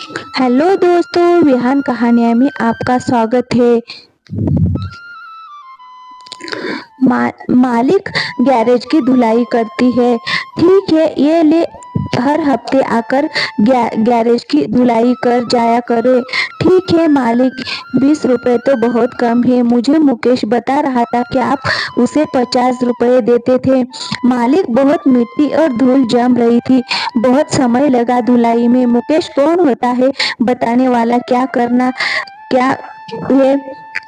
Hello दोस्तों, विहान कहानियाँ में आपका स्वागत है। मालिक गैरेज की धुलाई करती है। ठीक है, ये ले हर हफ्ते आकर गैरेज की धुलाई कर जाया करे। ठीक है मालिक, 20 रुपए तो बहुत कम है। मुझे मुकेश बता रहा था कि आप उसे 50 रुपए देते थे। मालिक, बहुत मिट्टी और धूल जम रही थी, बहुत समय लगा धुलाई में। मुकेश कौन होता है बताने वाला? क्या है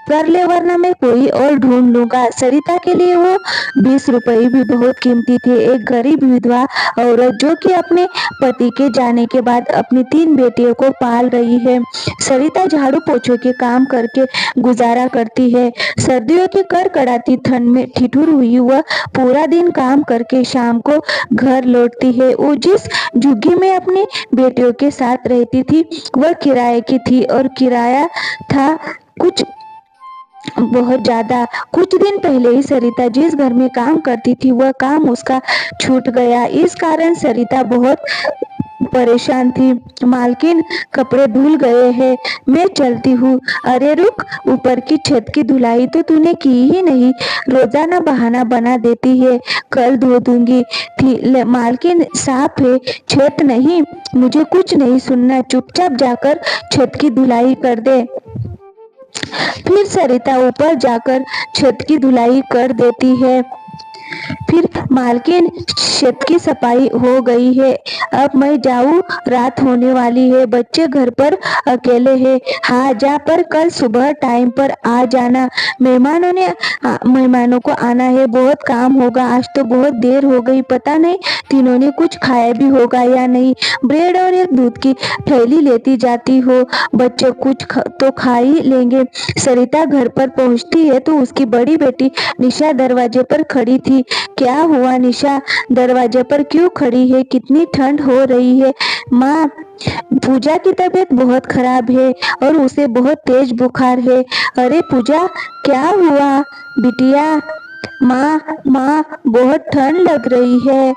कर ले, वरना मैं कोई और ढूंढ लूंगा। सरिता के लिए वो 20 रुपए भी बहुत कीमती थे। एक गरीब विधवा औरत जो कि अपने पति के जाने के बाद अपनी 3 बेटियों को पाल रही है। सरिता झाड़ू पोछों के काम करके गुजारा करती है। सर्दियों की कड़कड़ाती ठंड में ठिठुर हुई वह पूरा दिन काम करके शाम को घर लौटती है। वो जिस झुग्गी में अपनी बेटियों के साथ रहती थी वह किराए की थी, और किराया था कुछ बहुत ज्यादा। कुछ दिन पहले ही सरिता जिस घर में काम करती थी वह काम उसका छूट गया। इस कारण सरिता बहुत परेशान थी। मालकिन, कपड़े धुल गए हैं, मैं चलती हूँ। अरे रुक, ऊपर की छत की धुलाई तो तूने की ही नहीं। रोजाना बहाना बना देती है, कल धो दूंगी। मालकिन, साफ है, छत नहीं। मुझे कुछ नहीं सुनना, चुपचाप जाकर छत की धुलाई कर दे। फिर सरिता ऊपर जाकर छत की धुलाई कर देती है। फिर मालकिन, छत की सफाई हो गई है, अब मैं जाऊं? रात होने वाली है, बच्चे घर पर अकेले हैं। हाँ जा, पर कल सुबह टाइम पर आ जाना। मेहमानों को आना है, बहुत काम होगा। आज तो बहुत देर हो गई, पता नहीं तीनों ने कुछ खाया भी होगा या नहीं। ब्रेड और एक दूध की थैली लेती जाती हो, बच्चे कुछ तो खा ही लेंगे। सरिता घर पर पहुंचती है तो उसकी बड़ी बेटी निशा दरवाजे पर खड़ी थी। क्या हुआ निशा, दरवाजे पर क्यों खड़ी है? कितनी ठंड हो रही है? माँ, पूजा की तबीयत बहुत खराब है और उसे बहुत तेज बुखार है। अरे पूजा, क्या हुआ बिटिया? माँ, बहुत ठंड लग रही है।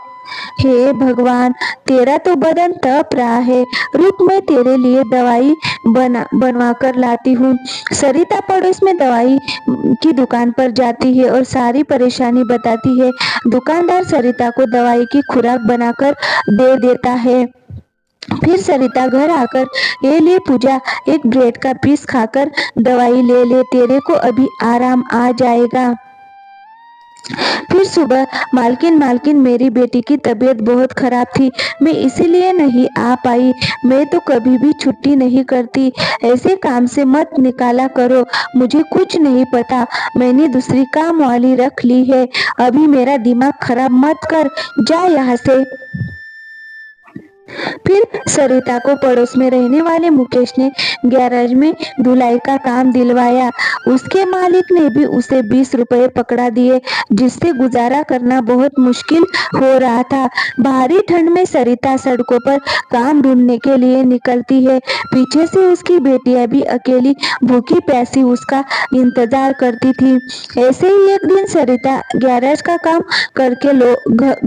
हे भगवान, तेरा तो बदन तप रहा है। रुक, मैं तेरे लिए दवाई बनवा कर लाती हूँ। सरिता पड़ोस में दवाई की दुकान पर जाती है और सारी परेशानी बताती है। दुकानदार सरिता को दवाई की खुराक बनाकर दे देता है। फिर सरिता घर आकर, ये ले पूजा, एक ब्रेड का पीस खाकर दवाई ले ले, तेरे को अभी आराम आ जाएगा। फिर सुबह, मालकिन, मेरी बेटी की तबीयत बहुत खराब थी, मैं इसीलिए नहीं आ पाई। मैं तो कभी भी छुट्टी नहीं करती, ऐसे काम से मत निकाला करो। मुझे कुछ नहीं पता, मैंने दूसरी काम वाली रख ली है। अभी मेरा दिमाग खराब मत कर, जा यहाँ से। फिर सरिता को पड़ोस में रहने वाले मुकेश ने गैराज में धुलाई का काम दिलवाया। उसके मालिक ने भी उसे 20 रुपए पकड़ा दिए, जिससे गुजारा करना बहुत मुश्किल हो रहा था। भारी ठंड में सरिता सड़कों पर काम ढूंढने के लिए निकलती है। पीछे से उसकी बेटियां भी अकेली भूखी प्यासी उसका इंतजार करती थी। ऐसे ही एक दिन सरिता गैराज का काम करके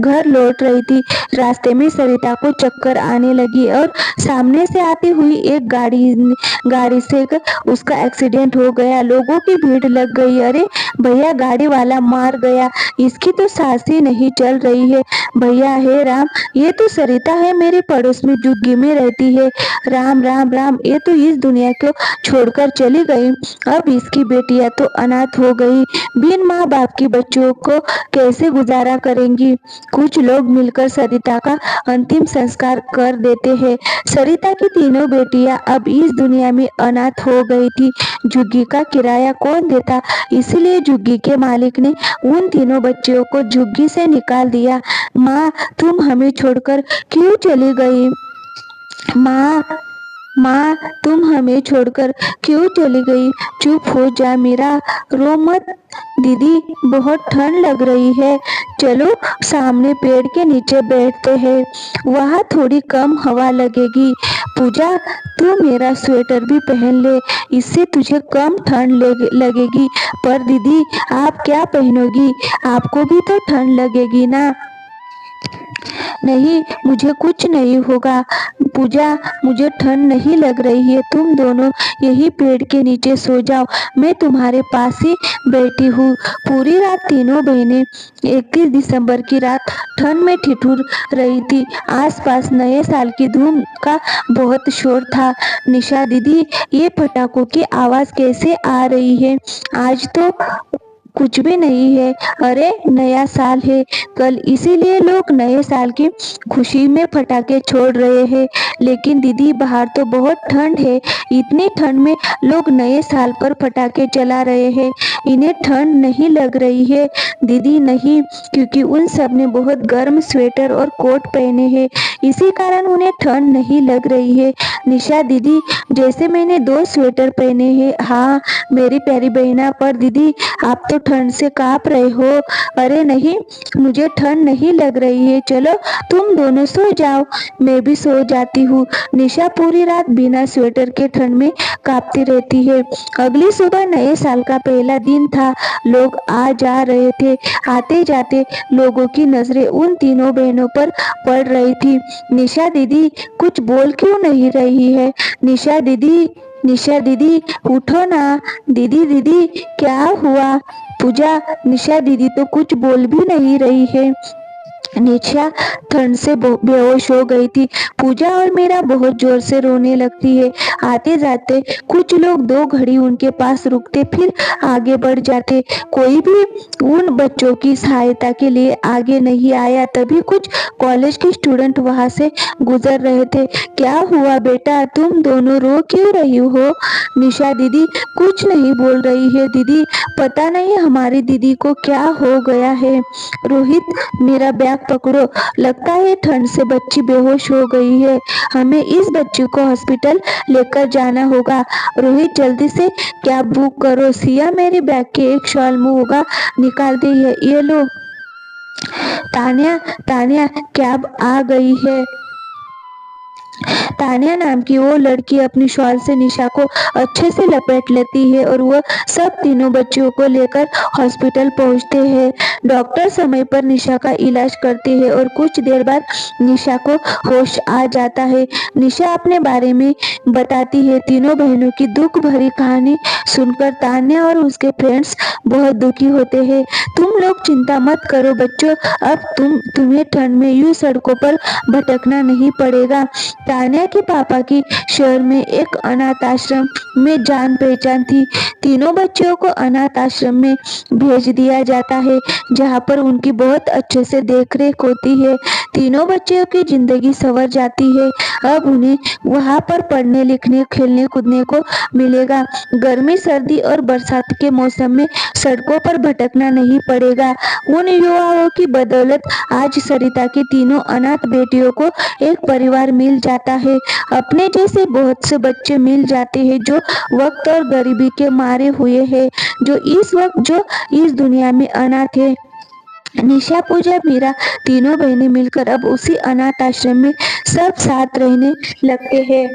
घर लौट रही थी। रास्ते में सरिता को चक्कर आने लगी और सामने से आती हुई एक गाड़ी से उसका एक्सीडेंट हो गया। लोगों की भीड़ लग गई। अरे भैया, गाड़ी वाला मार गया, इसकी तो सांस ही नहीं चल रही है। भैया, हे राम, ये तो सरिता है, मेरे पड़ोस में झुग्गी में रहती है। राम राम राम, ये तो इस दुनिया को छोड़कर चली गई। अब इसकी बेटियां तो अनाथ हो गई, बिन माँ बाप की बच्चों को कैसे गुजारा करेंगी। कुछ लोग मिलकर सरिता का अंतिम संस्कार कर देते हैं। सरिता की तीनों बेटियां अब इस दुनिया में अनाथ हो गई थी। झुग्गी का किराया कौन देता, इसलिए झुग्गी के मालिक ने उन तीनों बच्चियों को झुग्गी से निकाल दिया। माँ, तुम हमें छोड़कर क्यों चली गई? माँ, तुम हमें छोड़कर क्यों चली गई? चुप हो जा मीरा, रो मत। दीदी, बहुत ठंड लग रही है, चलो सामने पेड़ के नीचे बैठते हैं, वहाँ थोड़ी कम हवा लगेगी। पूजा, तू मेरा स्वेटर भी पहन ले, इससे तुझे कम ठंड लगेगी। पर दीदी, आप क्या पहनोगी? आपको भी तो ठंड लगेगी ना। नहीं, मुझे कुछ नहीं होगा। पूजा, मुझे ठंड नहीं लग रही है, तुम दोनों यही पेड़ के नीचे सो जाओ, मैं तुम्हारे पास ही बैठी हूँ। पूरी रात तीनों बहनें 31 दिसंबर की रात ठंड में ठिठुर रही थी। आसपास नए साल की धूम का बहुत शोर था। निशा दीदी, ये पटाखों की आवाज कैसे आ रही है? आज तो कुछ भी नहीं है। अरे, नया साल है कल, इसीलिए लोग नए साल की खुशी में पटाखे छोड़ रहे हैं। लेकिन दीदी, बाहर तो बहुत ठंड है। इतनी ठंड में लोग नए साल पर पटाखे चला रहे हैं, इन्हें ठंड नहीं लग रही है? दीदी नहीं, क्योंकि उन सब ने बहुत गर्म स्वेटर और कोट पहने हैं, इसी कारण उन्हें ठंड नहीं लग रही है। निशा दीदी, जैसे मैंने 2 स्वेटर पहने हैं। हाँ मेरी प्यारी बहना, पर दीदी आप तो ठंड से कांप रहे हो। अरे नहीं, मुझे ठंड नहीं लग रही है, चलो तुम दोनों सो जाओ, मैं भी सो जाती हूँ। निशा पूरी रात बिना स्वेटर के ठंड में कांपती रहती है। अगली सुबह नए साल का पहला दिन था। लोग आ जा रहे थे। आते जाते लोगों की नजरें उन तीनों बहनों पर पड़ रही थी। निशा दीदी, कुछ बोल क्यों नहीं रही है? निशा दीदी, निशा दीदी, उठो ना। दीदी दीदी, क्या हुआ? पूजा, निशा दीदी तो कुछ बोल भी नहीं रही है। निशा ठंड से बेहोश हो गई थी। पूजा और मीरा बहुत जोर से रोने लगती है। आते जाते कुछ लोग 2 घड़ी उनके पास रुकते, फिर आगे बढ़ जाते। कोई भी उन बच्चों की सहायता के लिए आगे नहीं आया। तभी कुछ कॉलेज के स्टूडेंट वहां से गुजर रहे थे। क्या हुआ बेटा, तुम दोनों रो क्यों रही हो? निशा दीदी कुछ नहीं बोल रही है। दीदी, पता नहीं हमारी दीदी को क्या हो गया है। रोहित, मेरा बैग पकड़ो, लगता है ठंड से बच्ची बेहोश हो गई है, हमें इस बच्ची को हॉस्पिटल लेकर जाना होगा। रोहित, जल्दी से कैब बुक करो। सिया, मेरे बैग के एक शॉल मुंह होगा निकाल दी है, ये लो। तान्या, तान्या, कैब आ गई है। तान्या नाम की वो लड़की अपनी शॉल से निशा को अच्छे से लपेट लेती है और वह सब तीनों बच्चियों को लेकर हॉस्पिटल पहुंचते हैं। डॉक्टर समय पर निशा का इलाज करते हैं और कुछ देर बाद निशा को होश आ जाता है। निशा अपने बारे में बताती है। तीनों बहनों की दुख भरी कहानी सुनकर तान्या और उसके फ्रेंड्स बहुत दुखी होते हैं। तुम लोग चिंता मत करो बच्चों, अब तुम्हें ठंड में यूं सड़कों पर भटकना नहीं पड़ेगा। तान्या के पापा की शहर में एक अनाथ आश्रम में जान पहचान थी। तीनों बच्चियों को अनाथ आश्रम में भेज दिया जाता है, जहां पर उनकी बहुत अच्छे से देखरेख होती है। तीनों बच्चियों की जिंदगी संवर जाती है। अब उन्हें वहां पर पढ़ने लिखने खेलने कूदने को मिलेगा। गर्मी सर्दी और बरसात के मौसम में सड़कों पर भटकना नहीं पड़ेगा। उन युवाओं की बदौलत आज सरिता की तीनों अनाथ बेटियों को एक परिवार मिल जाता है। अपने जैसे बहुत से बच्चे मिल जाते हैं जो वक्त और गरीबी के मारे हुए हैं, जो इस दुनिया में अनाथ है। निशा, पूजा, मीरा तीनों बहनें मिलकर अब उसी अनाथ आश्रम में सब साथ रहने लगते हैं।